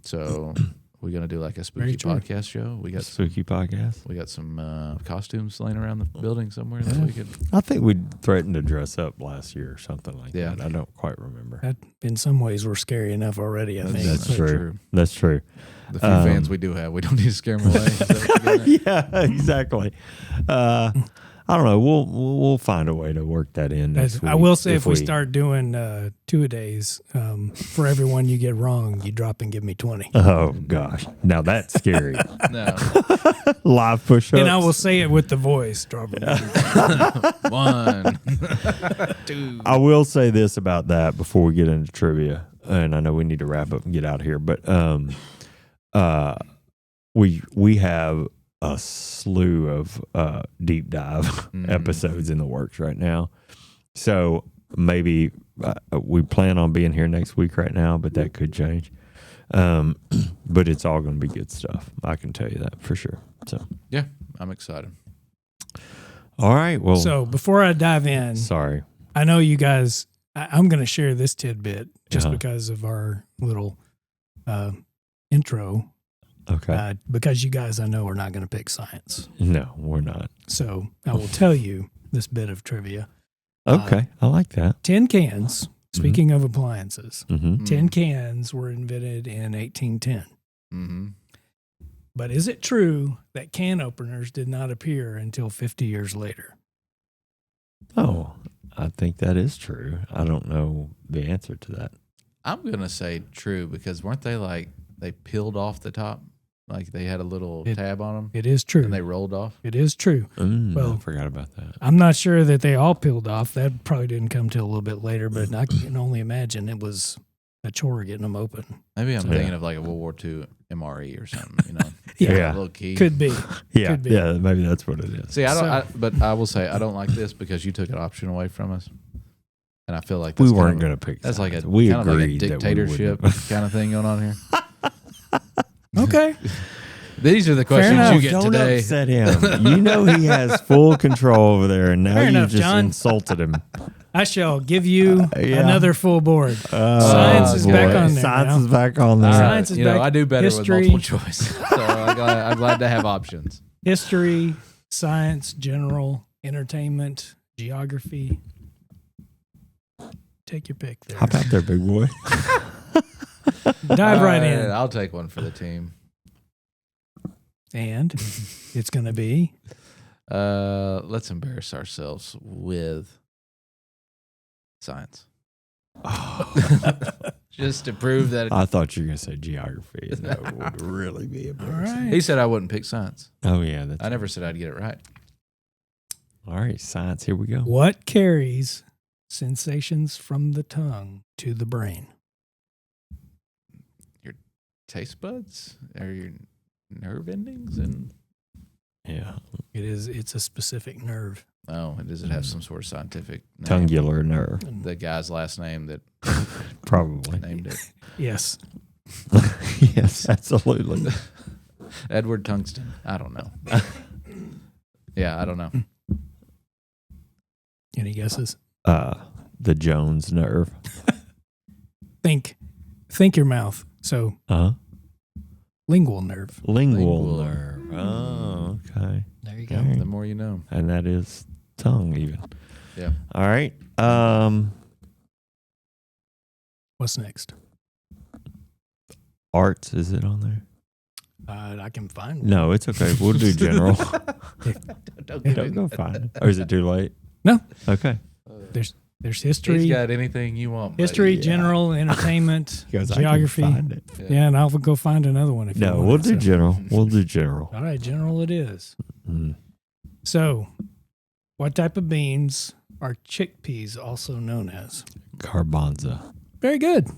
Speaker 3: So we're gonna do like a spooky podcast show. We got
Speaker 1: spooky podcast.
Speaker 3: We got some costumes laying around the building somewhere that we could.
Speaker 1: I think we threatened to dress up last year or something like that. I don't quite remember.
Speaker 4: That, in some ways, we're scary enough already, I think.
Speaker 1: That's true. That's true.
Speaker 3: The few fans we do have, we don't need to scare them away. Is that what you're getting at?
Speaker 1: Yeah, exactly. I don't know. We'll find a way to work that in next week.
Speaker 4: I will say if we start doing 2-a-days, for everyone you get wrong, you drop and give me 20.
Speaker 1: Oh, gosh. Now that's scary.
Speaker 3: No.
Speaker 1: Live push-ups.
Speaker 4: And I will say it with the voice. Drop it.
Speaker 3: 1, 2.
Speaker 1: I will say this about that before we get into trivia, and I know we need to wrap up and get out of here, but we have a slew of deep dive episodes in the works right now. So maybe we plan on being here next week right now, but that could change. But it's all going to be good stuff. I can tell you that for sure. So
Speaker 3: Yeah, I'm excited.
Speaker 1: All right. Well,
Speaker 4: So before I dive in,
Speaker 1: sorry.
Speaker 4: I know you guys, I'm going to share this tidbit just
Speaker 1: Uh-huh.
Speaker 4: because of our little intro,
Speaker 1: Okay.
Speaker 4: because you guys I know are not going to pick science.
Speaker 1: No, we're not.
Speaker 4: So I will tell you this bit of trivia.
Speaker 1: Okay. I like that.
Speaker 4: Tin cans, speaking of appliances,
Speaker 1: Mm-hmm.
Speaker 4: tin cans were invented in 1810.
Speaker 3: Mm-hmm.
Speaker 4: But is it true that can openers did not appear until 50 years later?
Speaker 1: Oh, I think that is true. I don't know the answer to that.
Speaker 3: I'm gonna say true because weren't they like they peeled off the top, like they had a little tab on them
Speaker 4: It is true.
Speaker 3: and they rolled off?
Speaker 4: It is true. Well,
Speaker 1: I forgot about that.
Speaker 4: I'm not sure that they all peeled off. That probably didn't come till a little bit later, but I can only imagine it was a chore getting them open.
Speaker 3: Maybe I'm
Speaker 1: Yeah.
Speaker 3: thinking of like a World War II MRE or something. You know,
Speaker 1: Yeah.
Speaker 3: a little key.
Speaker 4: Could be.
Speaker 1: Yeah.
Speaker 4: Could be.
Speaker 1: Yeah. Maybe that's what it is.
Speaker 3: See, I don't.
Speaker 4: So-
Speaker 3: But I will say I don't like this because you took an option away from us, and I feel like
Speaker 1: We
Speaker 3: that's
Speaker 1: weren't
Speaker 3: kind of-
Speaker 1: going to pick.
Speaker 3: That's like a
Speaker 1: sides. We
Speaker 3: kind of like a
Speaker 1: agreed that we
Speaker 3: dictatorship
Speaker 1: wouldn't.
Speaker 3: kind of thing going on here.
Speaker 4: Okay.
Speaker 3: These are the questions
Speaker 4: enough.
Speaker 3: you get
Speaker 1: Don't
Speaker 3: today.
Speaker 1: upset him. You know he has full control over there, and now
Speaker 4: Fair
Speaker 1: you
Speaker 4: enough,
Speaker 1: just
Speaker 4: John.
Speaker 1: insulted him.
Speaker 4: I shall give you
Speaker 1: Yeah.
Speaker 4: another full board.
Speaker 1: Oh,
Speaker 4: Science is
Speaker 1: boy.
Speaker 4: back on there
Speaker 1: Science
Speaker 4: now.
Speaker 1: is back on there.
Speaker 4: Science is
Speaker 3: you know,
Speaker 4: back.
Speaker 3: I do better
Speaker 4: History.
Speaker 3: with multiple choice, so I'm glad to have options.
Speaker 4: History, science, general, entertainment, geography. Take your pick there.
Speaker 1: How about there, big boy?
Speaker 4: Dive right
Speaker 3: All
Speaker 4: in.
Speaker 3: I'll take one for the team.
Speaker 4: And it's going to be
Speaker 3: Let's embarrass ourselves with science, just to prove that.
Speaker 1: I thought you were going to say geography, and that would really be
Speaker 4: all
Speaker 1: embarrassing.
Speaker 4: right.
Speaker 3: He said I wouldn't pick science.
Speaker 1: Oh, yeah. That's
Speaker 3: I never said I'd get it right.
Speaker 1: all right. Science. Here we go.
Speaker 4: What carries sensations from the tongue to the brain?
Speaker 3: Taste buds or your nerve endings, and
Speaker 1: Yeah.
Speaker 4: It's a specific nerve.
Speaker 3: does it have some sort of scientific name?
Speaker 1: Tungular nerve.
Speaker 3: The guy's last name that
Speaker 1: Probably.
Speaker 3: named it.
Speaker 4: Yes.
Speaker 1: Yes, absolutely.
Speaker 3: Edward Tungsten. I don't know. Yeah, I don't know.
Speaker 4: Any guesses?
Speaker 1: The Jones nerve.
Speaker 4: Think your mouth. So lingual nerve.
Speaker 1: Lingual
Speaker 3: Lingual.
Speaker 1: nerve. Oh, okay.
Speaker 4: There you go.
Speaker 1: All right.
Speaker 3: The more you know.
Speaker 1: And that is tongue, even.
Speaker 3: Yeah.
Speaker 1: All right.
Speaker 4: What's next?
Speaker 1: Arts, is it on there?
Speaker 4: I can find.
Speaker 1: No, it's okay. We'll do general.
Speaker 3: Don't
Speaker 1: Don't go find it. Or is it too late?
Speaker 4: No.
Speaker 1: Okay.
Speaker 4: There's history.
Speaker 3: He's got anything you want. buddy.
Speaker 4: History,
Speaker 1: Yeah.
Speaker 4: general, entertainment,
Speaker 1: He goes, I can
Speaker 4: geography.
Speaker 1: find it.
Speaker 4: Yeah, and I'll go find another one if you
Speaker 1: No,
Speaker 4: want.
Speaker 1: we'll
Speaker 4: it,
Speaker 1: do
Speaker 4: so.
Speaker 1: general. We'll do general.
Speaker 4: All right, general it is.
Speaker 1: Mm.
Speaker 4: So, what type of beans are chickpeas also known as?
Speaker 1: Garbanza.
Speaker 4: Very good.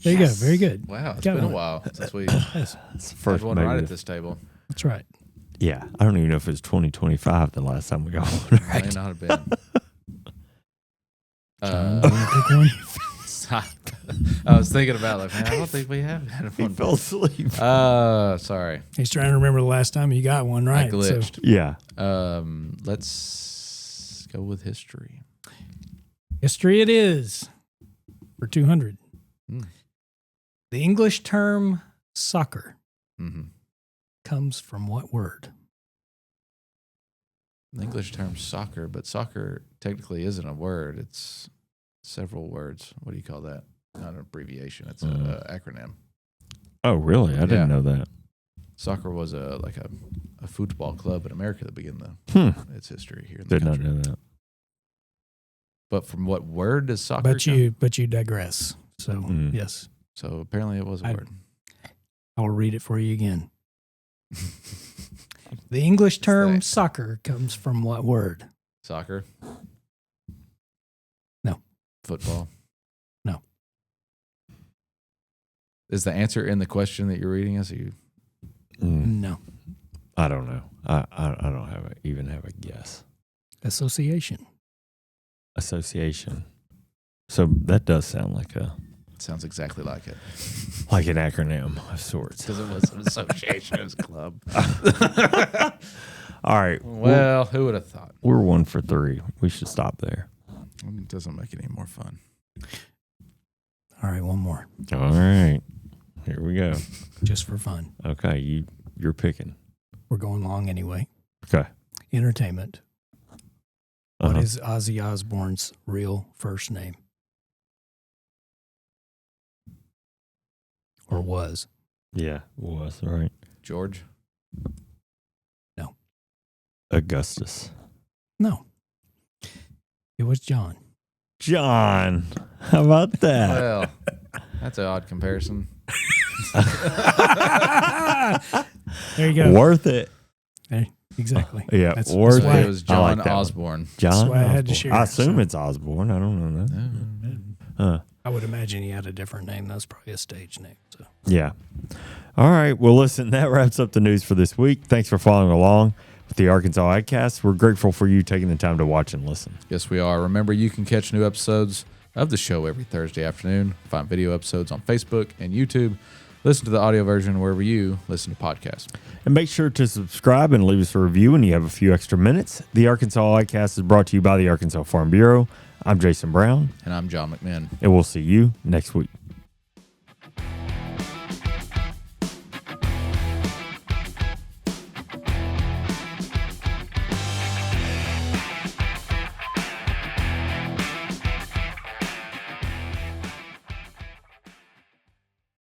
Speaker 4: There you go. Very good.
Speaker 3: Wow, it's
Speaker 4: Got
Speaker 3: been a
Speaker 4: one.
Speaker 3: while since we
Speaker 4: Yes,
Speaker 1: That's the
Speaker 3: had
Speaker 1: first
Speaker 3: one
Speaker 1: maybe
Speaker 3: right
Speaker 1: the-
Speaker 3: at this table.
Speaker 4: that's right.
Speaker 1: Yeah. I don't even know if it was 2025 the last time we got one
Speaker 3: May
Speaker 1: right.
Speaker 3: not have been.
Speaker 4: John, you wanna pick one?
Speaker 3: I was thinking about like, man, I don't think we have had
Speaker 1: He
Speaker 3: one.
Speaker 1: fell asleep.
Speaker 3: Sorry,
Speaker 4: He's trying to remember the last time you got one right.
Speaker 3: I glitched.
Speaker 1: Yeah.
Speaker 3: Let's go with history.
Speaker 4: So, history it is for 200.
Speaker 3: Hmm.
Speaker 4: The English term soccer
Speaker 3: Mm-hmm.
Speaker 4: comes from what word?
Speaker 3: The English term soccer, but soccer technically isn't a word. It's several words. What do you call that? Not an abbreviation. It's an acronym.
Speaker 1: Oh, really? I didn't
Speaker 3: Yeah.
Speaker 1: know that.
Speaker 3: Soccer was a football club in America that began its history here in the
Speaker 1: Did not
Speaker 3: country.
Speaker 1: know that.
Speaker 3: But from what word does soccer come?
Speaker 4: But you digress. So,
Speaker 1: Mm.
Speaker 4: yes,
Speaker 3: So apparently it was a word.
Speaker 4: I'll read it for you again. The English term
Speaker 3: that?
Speaker 4: soccer comes from what word?
Speaker 3: Soccer?
Speaker 4: No.
Speaker 3: Football?
Speaker 4: No.
Speaker 3: Is the answer in the question that you're reading us? Or you?
Speaker 4: No.
Speaker 1: I don't know. I don't even have a guess.
Speaker 4: Association.
Speaker 1: Association. So that does sound like a
Speaker 3: Sounds exactly like it.
Speaker 1: Like an acronym of sorts.
Speaker 3: Because it was an association, it was a club.
Speaker 1: All right.
Speaker 3: Well, who would have thought?
Speaker 1: We're 1 for 3. We should stop there.
Speaker 3: It doesn't make it any more fun.
Speaker 4: All right, one more,
Speaker 1: All right. Here we go.
Speaker 4: just for fun.
Speaker 1: Okay, you're picking.
Speaker 4: We're going long anyway.
Speaker 1: Okay.
Speaker 4: Entertainment. What
Speaker 1: Uh-huh.
Speaker 4: is Ozzy Osbourne's real first name? Or was?
Speaker 1: Yeah, it was, right.
Speaker 3: George?
Speaker 1: Augustus.
Speaker 4: No. It was John.
Speaker 1: John. How about that?
Speaker 3: Well, that's an odd comparison.
Speaker 4: There you go.
Speaker 1: Worth it.
Speaker 4: Hey, exactly.
Speaker 1: Yeah,
Speaker 4: That's
Speaker 1: worth
Speaker 4: why-
Speaker 3: It was
Speaker 1: I
Speaker 3: John
Speaker 1: like that one.
Speaker 3: Osborne.
Speaker 1: John.
Speaker 4: That's why I had to
Speaker 1: Osborne.
Speaker 4: share
Speaker 1: I
Speaker 4: it,
Speaker 1: assume
Speaker 4: so.
Speaker 1: it's Osborne. I don't know that.
Speaker 4: I would imagine he had a different name. That's probably a stage name. So.
Speaker 1: Yeah. All right. Well, listen, that wraps up the news for this week. Thanks for following along with the Arkansas AgCast. We're grateful for you taking the time to watch and listen.
Speaker 3: Yes, we are. Remember, you can catch new episodes of the show every Thursday afternoon. Find video episodes on Facebook and YouTube. Listen to the audio version wherever you listen to podcasts.
Speaker 1: And make sure to subscribe and leave us a review when you have a few extra minutes. The Arkansas AgCast is brought to you by the Arkansas Farm Bureau. I'm Jason Brown,
Speaker 3: And I'm John McMahon.
Speaker 1: and we'll see you next week.